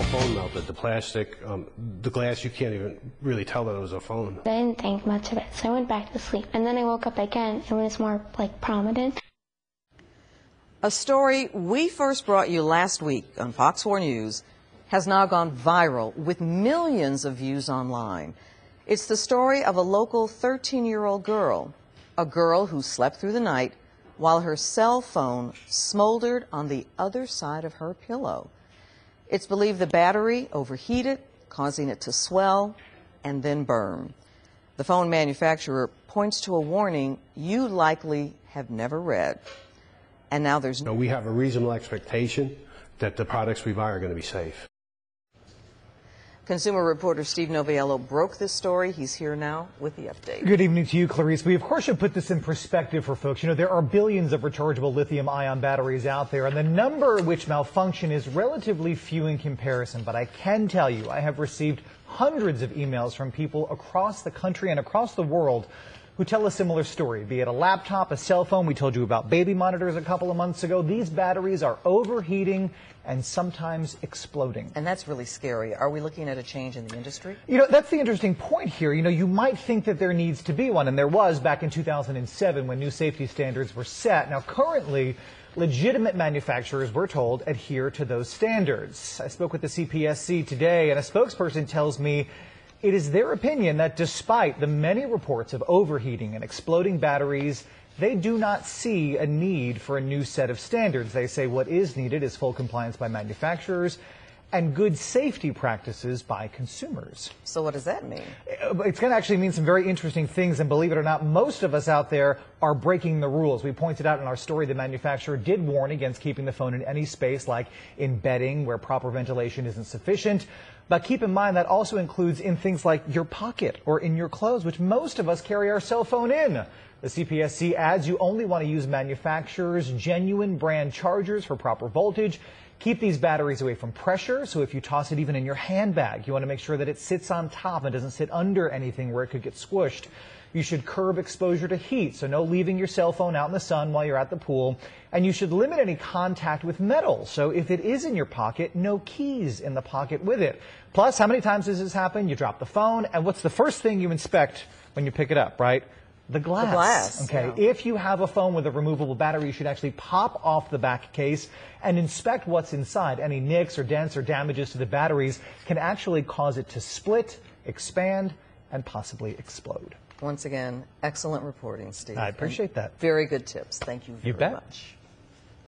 whole phone melted. The plastic, the glass, you can't even really tell that it was a phone. I didn't think much of it, so I went back to sleep. And then I woke up again, and it was more prominent. A story we first brought you last week on Fox 4 News has now gone viral with millions of views online. It's the story of a local 13-year-old girl, a girl who slept through the night while her cell phone smoldered on the other side of her pillow. It's believed the battery overheated, causing it to swell and then burn. The phone manufacturer points to a warning you likely have never read. And now there's we have a reasonable expectation that the products we buy are going to be safe. Consumer reporter Steve Noviello broke this story. He's here now with the update. Good evening to you, Clarice. We, of course, should put this in perspective for folks. You know, there are billions of rechargeable lithium-ion batteries out there, and the number which malfunction is relatively few in comparison. But I can tell you, I have received hundreds of emails from people across the country and across the world who tell a similar story, be it a laptop, a cell phone. We told you about baby monitors a couple of months ago. These batteries are overheating and sometimes exploding. And that's really scary. Are we looking at a change in the industry? You know, that's the interesting point here. You know, you might think that there needs to be one, and there was back in 2007 when new safety standards were set. Now, currently, legitimate manufacturers, we're told, adhere to those standards. I spoke with the CPSC today, and a spokesperson tells me it is their opinion that despite the many reports of overheating and exploding batteries, they do not see a need for a new set of standards. They say what is needed is full compliance by manufacturers and good safety practices by consumers. So what does that mean? It's going to actually mean some very interesting things, and believe it or not, most of us out there are breaking the rules. We pointed out in our story the manufacturer did warn against keeping the phone in any space like in bedding where proper ventilation isn't sufficient. But keep in mind that also includes in things like your pocket or in your clothes, which most of us carry our cell phone in. The CPSC adds you only want to use manufacturers' genuine brand chargers for proper voltage. Keep these batteries away from pressure, so if you toss it even in your handbag, you want to make sure that it sits on top and doesn't sit under anything where it could get squished. You should curb exposure to heat, so no leaving your cell phone out in the sun while you're at the pool. And you should limit any contact with metal, so if it is in your pocket, no keys in the pocket with it. Plus, how many times does this happen? You drop the phone, and what's the first thing you inspect when you pick it up, right? The glass. The glass. Okay. Yeah. If you have a phone with a removable battery, you should actually pop off the back case and inspect what's inside. Any nicks or dents or damages to the batteries can actually cause it to split, expand, and possibly explode. Once again, excellent reporting, Steve. I appreciate that. Very good tips. Thank you very much.